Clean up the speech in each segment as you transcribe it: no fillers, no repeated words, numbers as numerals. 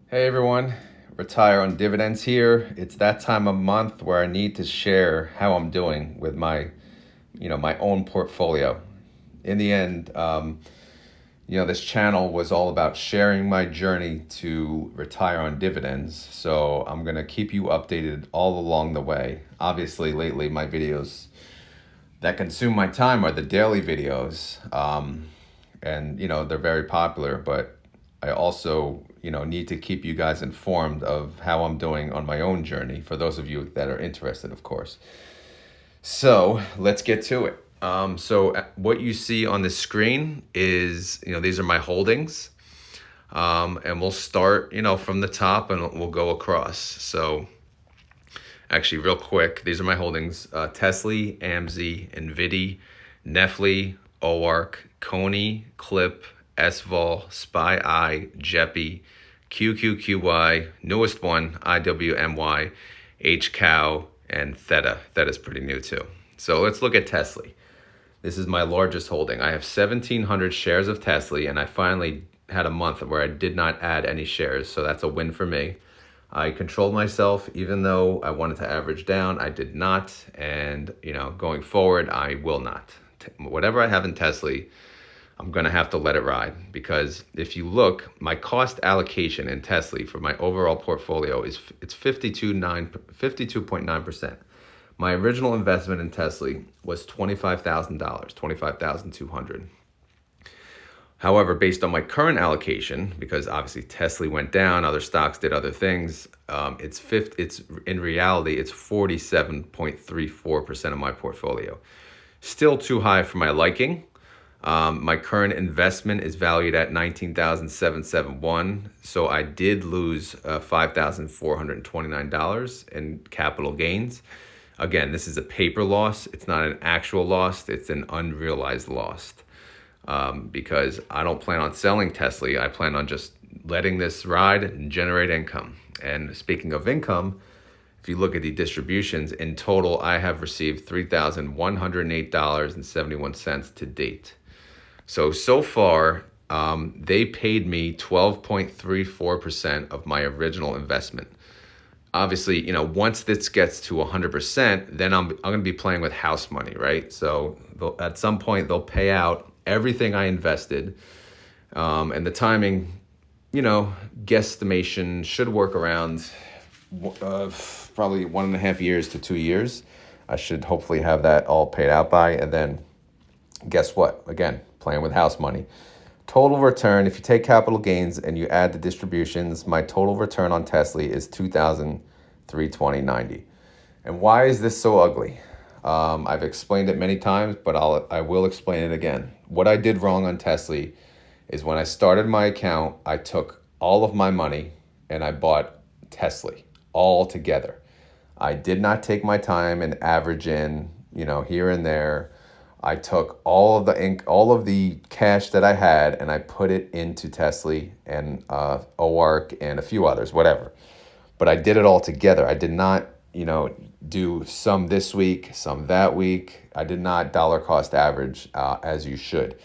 Hey everyone, Retire on Dividends here. It's that time of month where I need to share how I'm doing with my own portfolio. In the end, this channel was all about sharing my journey to retire on dividends. So I'm gonna keep you updated all along the way. Obviously, lately my videos that consume my time are the daily videos. And they're very popular, but I also need to keep you guys informed of how I'm doing on my own journey, for those of you that are interested, of course. So let's get to it. What you see on the screen is, these are my holdings. And we'll start from the top and we'll go across. So actually, real quick, these are my holdings: Tesla, AMZ, Nvidia, Nefli, OARC, Coney, Clip, SVOL, SPY-I, JEPI, QQQY, newest one, IWMY, HCOW, and Theta. Theta's pretty new too. So let's look at Tesla. This is my largest holding. I have 1,700 shares of Tesla, and I finally had a month where I did not add any shares, so that's a win for me. I controlled myself, even though I wanted to average down. I did not, and going forward, I will not. Whatever I have in Tesla, I'm gonna have to let it ride, because if you look, my cost allocation in Tesla for my overall portfolio it's 52.9%. My original investment in Tesla was $25,000, 25,200. However, based on my current allocation, because obviously Tesla went down, other stocks did other things, it's in reality it's 47.34% of my portfolio. Still too high for my liking. My current investment is valued at 19,771, so I did lose $5,429 in capital gains. Again, this is a paper loss. It's not an actual loss. It's an unrealized loss. Because I don't plan on selling Tesla. I plan on just letting this ride and generate income. And speaking of income, if you look at the distributions, in total, I have received $3,108.71 to date. So far, they paid me 12.34% of my original investment. Obviously, once this gets to 100%, then I'm going to be playing with house money, right? So at some point, they'll pay out everything I invested. And the timing, guesstimation should work around probably 1.5 years to 2 years. I should hopefully have that all paid out by. And then guess what? Again, playing with house money. Total return, if you take capital gains and you add the distributions, my total return on Tesla is 2,320.90. And why is this so ugly? I've explained it many times, but I will explain it again. What I did wrong on Tesla is when I started my account, I took all of my money and I bought Tesla all together. I did not take my time and average in, here and there. I took all of the cash that I had and I put it into Tesla and OARC and a few others, whatever. But I did it all together. I did not, do some this week, some that week. I did not dollar cost average as you should.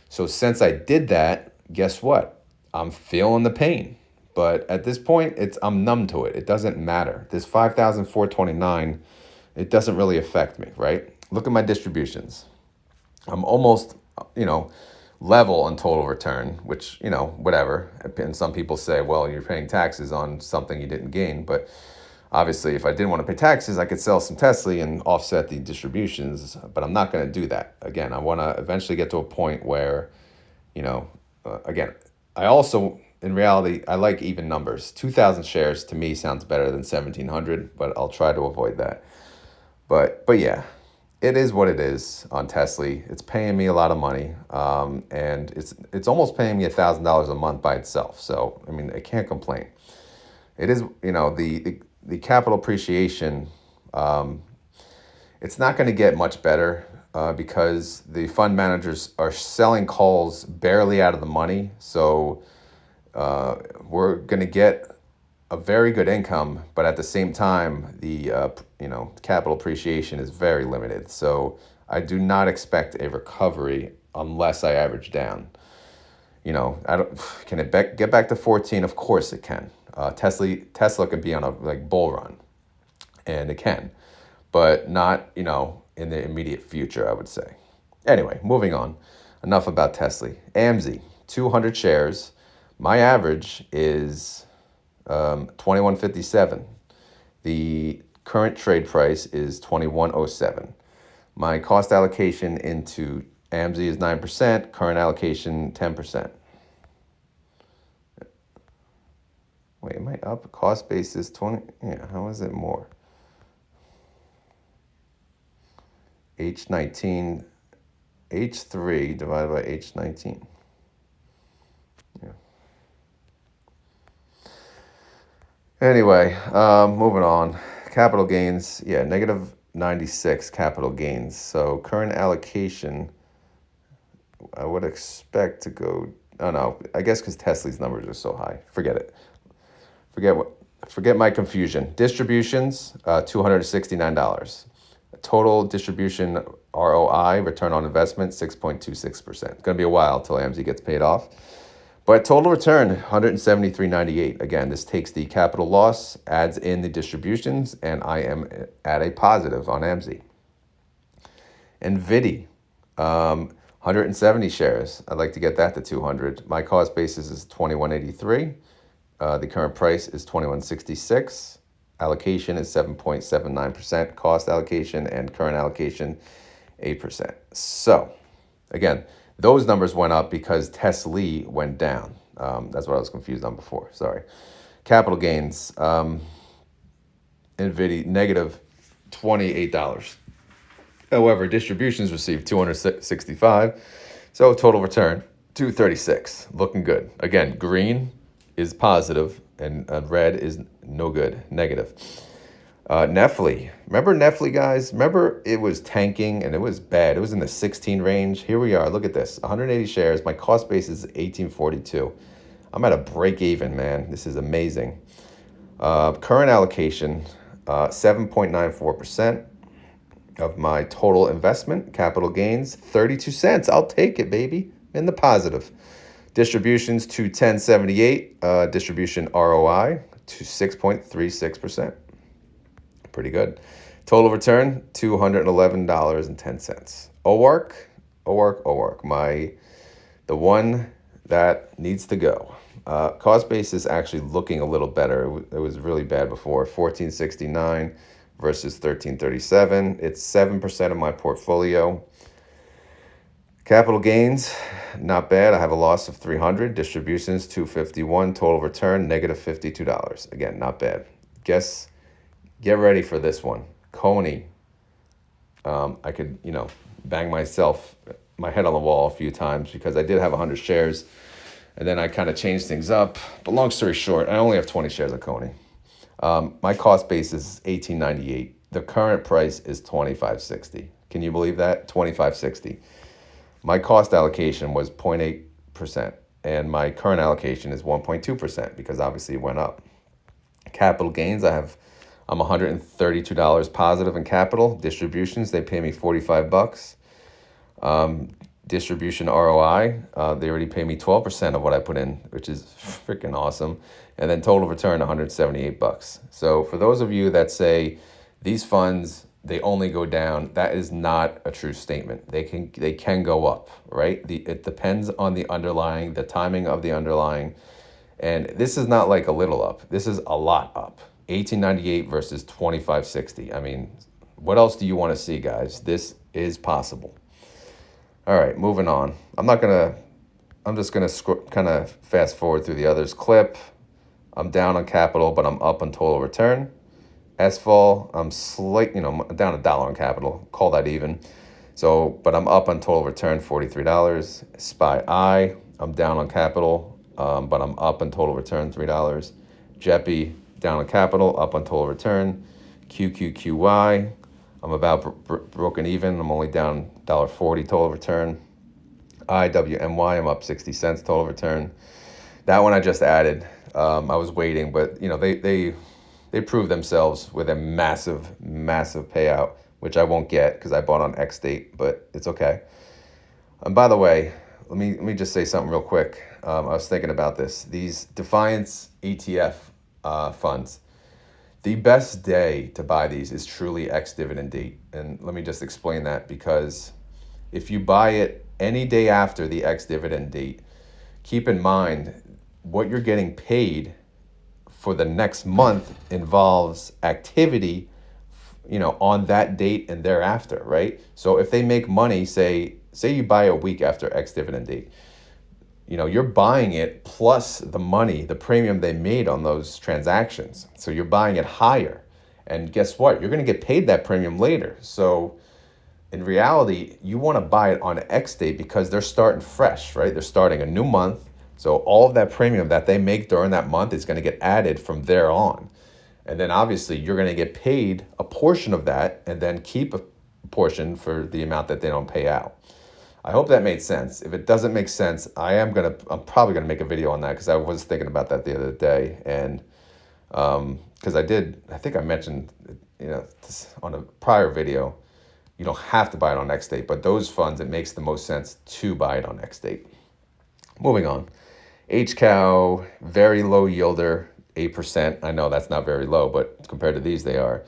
So since I did that, guess what? I'm feeling the pain. But at this point, I'm numb to it. It doesn't matter. This 5,429, it doesn't really affect me, right? Look at my distributions. I'm almost, level on total return, which, whatever. And some people say, well, you're paying taxes on something you didn't gain. But obviously, if I didn't want to pay taxes, I could sell some Tesla and offset the distributions. But I'm not going to do that. Again, I want to eventually get to a point where, again, I also, in reality, I like even numbers. 2,000 shares to me sounds better than 1,700, but I'll try to avoid that. But yeah. It is what it is on Tesla. It's paying me a lot of money, and it's almost paying me $1,000 a month by itself. So I mean, I can't complain. It is, the capital appreciation. It's not going to get much better because the fund managers are selling calls barely out of the money. So we're going to get a very good income, but at the same time, the capital appreciation is very limited. So I do not expect a recovery unless I average down. I don't. Can it get back to 14? Of course it can. Tesla could be on a like bull run, and it can, but not in the immediate future, I would say. Anyway, moving on. Enough about Tesla. AMZ, 200 shares. My average is 21.57. The current trade price is 21.07. My cost allocation into AMZ is 9%, current allocation 10%. Wait, am I up? Cost basis 20. Yeah, how is it more? H19, H3 divided by H19. Yeah. Anyway, moving on. Capital gains, yeah, negative 96 capital gains. So current allocation, I would expect to go. Oh no, I guess because Tesla's numbers are so high. Forget it. Forget my confusion. Distributions, $269. Total distribution ROI, return on investment, 6.26%. It's going to be a while till AMZ gets paid off. But total return, 173.98. Again, this takes the capital loss, adds in the distributions, and I am at a positive on AMZ. NVIDIA, 170 shares. I'd like to get that to 200. My cost basis is 21.83. The current price is 21.66. Allocation is 7.79% cost allocation, and current allocation 8%. So, again, those numbers went up because Tesla went down. That's what I was confused on before. Sorry. Capital gains, NVIDIA negative $28. However, distributions received 265. So total return 236. Looking good. Again, green is positive and red is no good, negative. Netflix. Remember Netflix, guys? Remember it was tanking and it was bad. It was in the 16 range. Here we are. Look at this. 180 shares. My cost base is 1842. I'm at a break even, man. This is amazing. Current allocation, 7.94% of my total investment. Capital gains, 32 cents. I'll take it, baby. In the positive. Distributions to 1078. Distribution ROI to 6.36%. Pretty good. Total return, $211.10. OARC, the one that needs to go. Cost base is actually looking a little better. It was really bad before. 1469 versus 1337. It's 7% of my portfolio. Capital gains, not bad. I have a loss of 300. Distributions, 251. Total return, negative $52. Again, not bad. Get ready for this one. Coney. I could, bang my head on the wall a few times because I did have 100 shares. And then I kind of changed things up. But long story short, I only have 20 shares of Coney. My cost base is $18.98. The current price is $25.60. Can you believe that? $25.60. My cost allocation was 0.8%, and my current allocation is 1.2% because obviously it went up. Capital gains, I'm $132 positive in capital. Distributions, they pay me $45. Distribution ROI, they already pay me 12% of what I put in, which is freaking awesome. And then total return, $178. So for those of you that say these funds, they only go down, that is not a true statement. They can go up, right? It depends on the timing of the underlying. And this is not like a little up. This is a lot up. 1898 versus 2560. I mean, what else do you want to see, guys? This is possible. All right, moving on. I'm just going to kind of fast forward through the others. Clip, I'm down on capital, but I'm up on total return. SFOL, I'm down $1 on capital. Call that even. So, but I'm up on total return, $43. SPY, I'm down on capital, but I'm up on total return, $3. JEPI, down on capital, up on total return. QQQY, I'm about broken even. I'm only down $1.40 total return. IWMY, I'm up 60 cents total return. That one I just added. I was waiting, but they proved themselves with a massive payout, which I won't get because I bought on X date, but it's okay. And by the way, let me just say something real quick. I was thinking about this. These Defiance ETF funds. The best day to buy these is truly ex-dividend date. And let me just explain that, because if you buy it any day after the ex-dividend date, keep in mind what you're getting paid for the next month involves activity, on that date and thereafter, right? So if they make money, say you buy a week after ex-dividend date, you're buying it plus the money, the premium they made on those transactions. So you're buying it higher. And guess what? You're going to get paid that premium later. So in reality, you want to buy it on X date because they're starting fresh, right? They're starting a new month. So all of that premium that they make during that month is going to get added from there on. And then obviously you're going to get paid a portion of that and then keep a portion for the amount that they don't pay out. I hope that made sense. If it doesn't make sense, I'm probably gonna make a video on that, because I was thinking about that the other day, and because I think I mentioned, on a prior video, you don't have to buy it on X date, but those funds, it makes the most sense to buy it on X date. Moving on, HCOW, very low yielder, 8%. I know that's not very low, but compared to these, they are.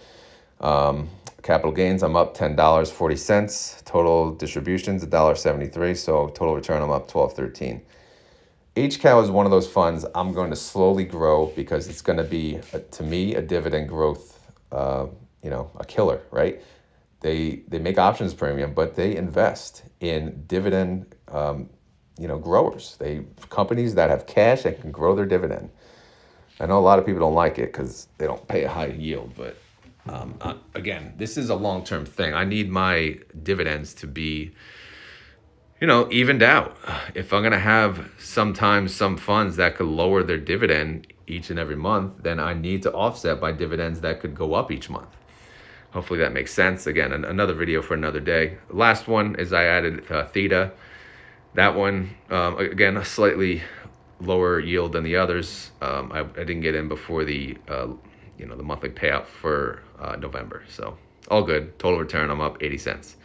Capital gains, I'm up $10.40. Total distributions, $1.73. So total return, I'm up 12.13. HCOW is one of those funds I'm going to slowly grow, because it's going to be, to me, a dividend growth, a killer, right? They make options premium, but they invest in dividend, growers. Companies that have cash and can grow their dividend. I know a lot of people don't like it because they don't pay a high yield, but again, this is a long-term thing. I need my dividends to be, evened out. If I'm going to have sometimes some funds that could lower their dividend each and every month, then I need to offset by dividends that could go up each month. Hopefully that makes sense. Again, another video for another day. Last one is I added Theta. That one, again, a slightly lower yield than the others. I didn't get in before the monthly payout for November. So all good. Total return, I'm up 80 cents.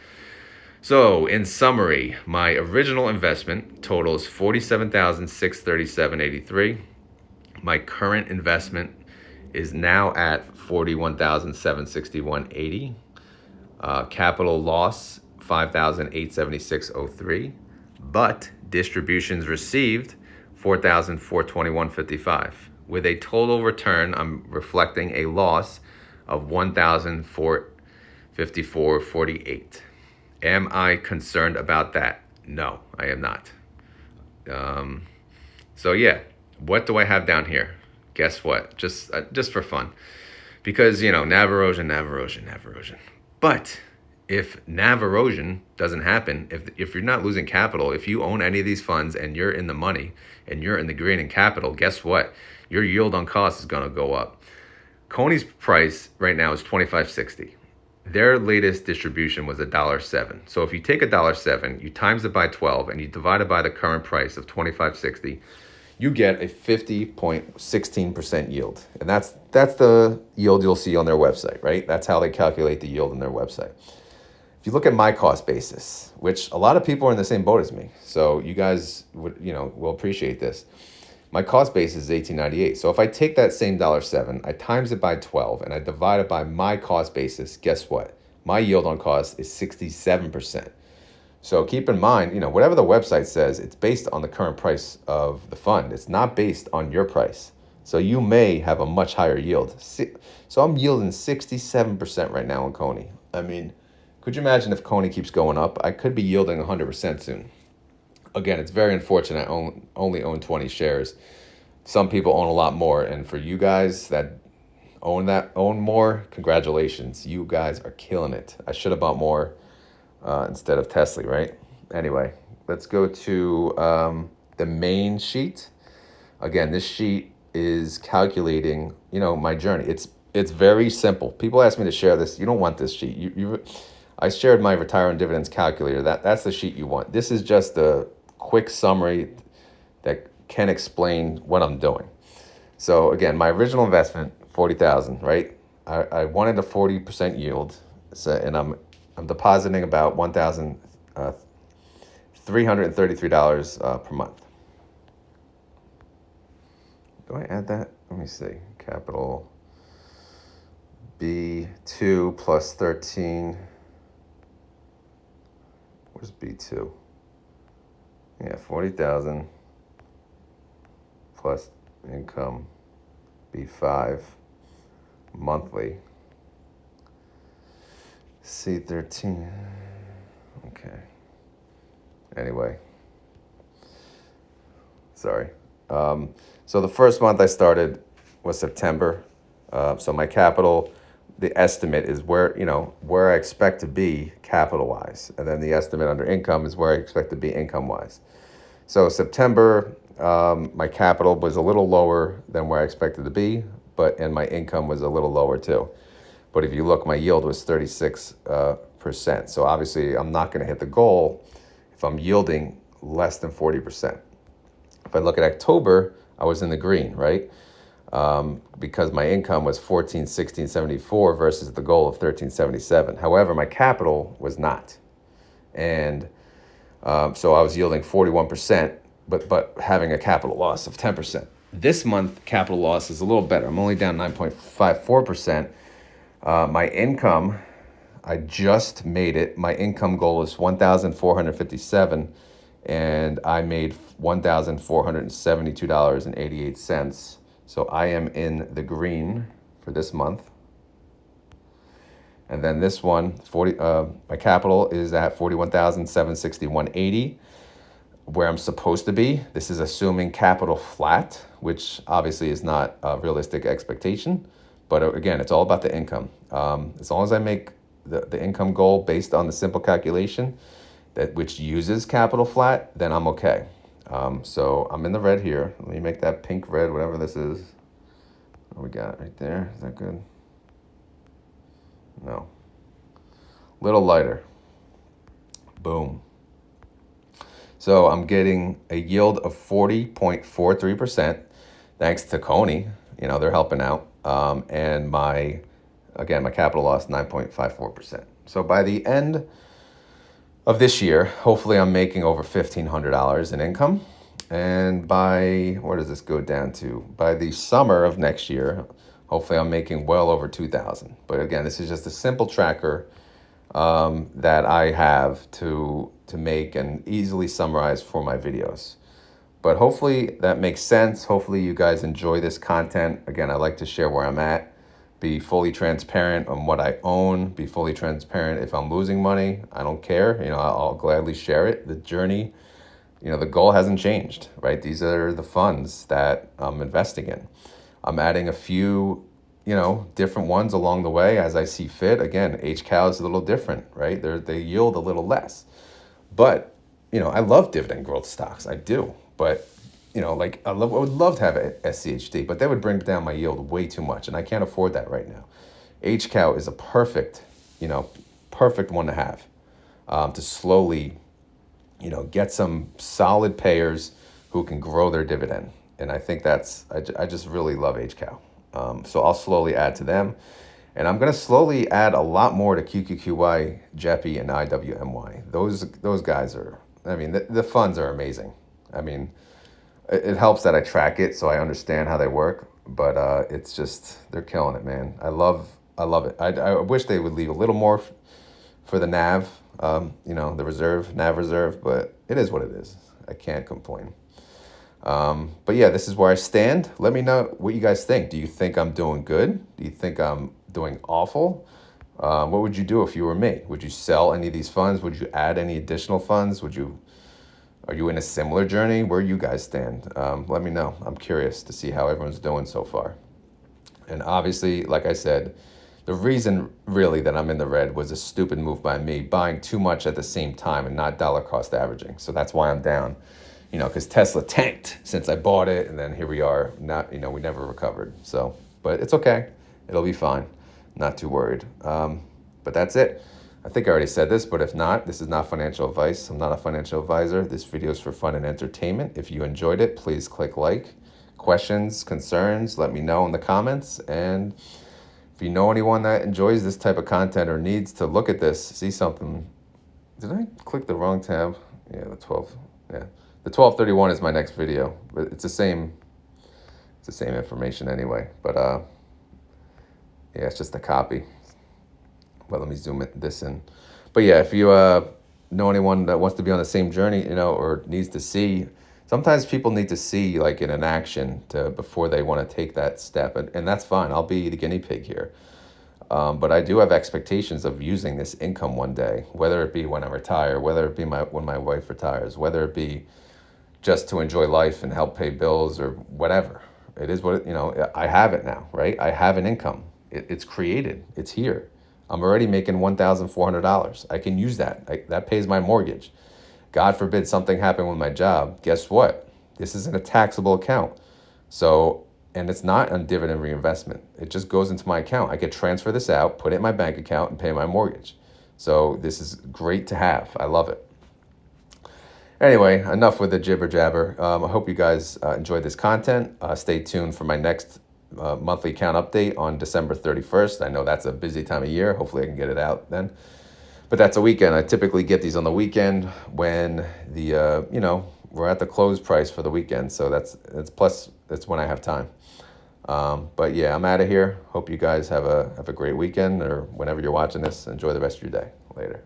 So in summary, my original investment totals $47,637.83. My current investment is now at $41,761.80. Capital loss, $5,876.03. But distributions received, $4,421.55. With a total return, I'm reflecting a loss of $1,454.48. Am I concerned about that? No, I am not. So yeah, what do I have down here? Guess what? Just for fun, because NAV erosion. But if NAV erosion doesn't happen, if you're not losing capital, if you own any of these funds and you're in the money and you're in the green in capital, guess what? Your yield on cost is going to go up. Coney's price right now is $25.60. Their latest distribution was $1.07. So if you take $1.07, you times it by 12, and you divide it by the current price of $25.60, you get a 50.16% yield. And that's the yield you'll see on their website, right? That's how they calculate the yield on their website. If you look at my cost basis, which a lot of people are in the same boat as me, so you guys will appreciate this. My cost basis is $18.98. So if I take that same $1.07, I times it by 12, and I divide it by my cost basis, guess what? My yield on cost is 67%. So keep in mind, whatever the website says, it's based on the current price of the fund. It's not based on your price. So you may have a much higher yield. So I'm yielding 67% right now on Coney. I mean, could you imagine if Coney keeps going up? I could be yielding 100% soon. Again, it's very unfortunate I only own 20 shares. Some people own a lot more. And for you guys that own more, congratulations. You guys are killing it. I should have bought more instead of Tesla, right? Anyway, let's go to the main sheet. Again, this sheet is calculating, my journey. It's very simple. People ask me to share this. You don't want this sheet. I shared my retire on dividends calculator. That's the sheet you want. This is just a quick summary that can explain what I'm doing. So again, my original investment, $40,000, right? I wanted a 40% yield, and I'm depositing about $1,333 per month. Do I add that? Let me see. capital B2 plus 13. Where's B2? Yeah, 40,000 plus income B5 monthly. C13. Okay. Anyway, sorry. So the first month I started was September. So my capital, the estimate is where I expect to be capital wise, and then the estimate under income is where I expect to be income wise. So September, my capital was a little lower than where I expected to be, and my income was a little lower too. But if you look, my yield was 36%. So obviously, I'm not going to hit the goal if I'm yielding less than 40%. If I look at October, I was in the green, right? Because my income was 1674 versus the goal of 1377. However, my capital was not. And so I was yielding 41%, but having a capital loss of 10%. This month, capital loss is a little better. I'm only down 9.54%. My income, I just made it. My income goal is 1,457, and I made $1,472.88. So I am in the green for this month. And then this one, my capital is at 41,761.80, where I'm supposed to be. This is assuming capital flat, which obviously is not a realistic expectation. But again, it's all about the income. As long as I make the income goal based on the simple calculation, which uses capital flat, then I'm okay. So I'm in the red here. Let me make that pink red, whatever this is. What we got right there? Is that good? No. Little lighter. Boom. So I'm getting a yield of 40.43%, thanks to Coney. They're helping out. And my capital loss, 9.54%. So by the end of this year, hopefully I'm making over $1,500 in income. And where does this go down to? By the summer of next year, hopefully I'm making well over 2,000. But again, this is just a simple tracker that I have to make and easily summarize for my videos. But hopefully that makes sense. Hopefully you guys enjoy this content. Again, I like to share where I'm at, be fully transparent on what I own, be fully transparent if I'm losing money. I don't care. I'll gladly share it. The journey, the goal hasn't changed, right? These are the funds that I'm investing in. I'm adding a few, different ones along the way as I see fit. Again, HCAL is a little different, right? They yield a little less. But, I love dividend growth stocks. I do. But, I would love to have a SCHD, but that would bring down my yield way too much, and I can't afford that right now. HCAL is a perfect one to have, to slowly, get some solid payers who can grow their dividend. And I think I just really love HCAL. So I'll slowly add to them. And I'm going to slowly add a lot more to QQQY, JEPI, and IWMY. Those guys the funds are amazing. It helps that I track it so I understand how they work, but it's just, they're killing it, man. I love it. I wish they would leave a little more for the NAV, the NAV reserve, but it is what it is. I can't complain. But yeah, this is where I stand. Let me know what you guys think. Do you think I'm doing good? Do you think I'm doing awful? What would you do if you were me? Would you sell any of these funds? Would you add any additional funds? Are you in a similar journey? Where you guys stand? Let me know. I'm curious to see how everyone's doing so far. And obviously, like I said, the reason really that I'm in the red was a stupid move by me, buying too much at the same time and not dollar cost averaging. So that's why I'm down. Because Tesla tanked since I bought it, and then here we are. We never recovered. So, but it's okay. It'll be fine. Not too worried. But that's it. I think I already said this, but if not, this is not financial advice. I'm not a financial advisor. This video is for fun and entertainment. If you enjoyed it, please click like. Questions, concerns, let me know in the comments. And if you know anyone that enjoys this type of content or needs to look at this, see something. Did I click the wrong tab? Yeah, the 12. Yeah. The 1231 is my next video, but it's the same the same information anyway. But yeah, it's just a copy. Well, let me zoom this in. But yeah, if you know anyone that wants to be on the same journey, or needs to see, sometimes people need to see like in an action to before they want to take that step, and that's fine. I'll be the guinea pig here. But I do have expectations of using this income one day, whether it be when I retire, whether it be when my wife retires, whether it be just to enjoy life and help pay bills or whatever. It is I have it now, right? I have an income. It's created. It's here. I'm already making $1,400. I can use that. That pays my mortgage. God forbid something happened with my job. Guess what? This isn't a taxable account. So, and it's not on dividend reinvestment. It just goes into my account. I could transfer this out, put it in my bank account, and pay my mortgage. So this is great to have. I love it. Anyway, enough with the jibber jabber. I hope you guys enjoyed this content. Stay tuned for my next monthly account update on December 31st. I know that's a busy time of year. Hopefully I can get it out then. But that's a weekend. I typically get these on the weekend when we're at the close price for the weekend. So that's when I have time. But yeah, I'm out of here. Hope you guys have a great weekend, or whenever you're watching this, enjoy the rest of your day. Later.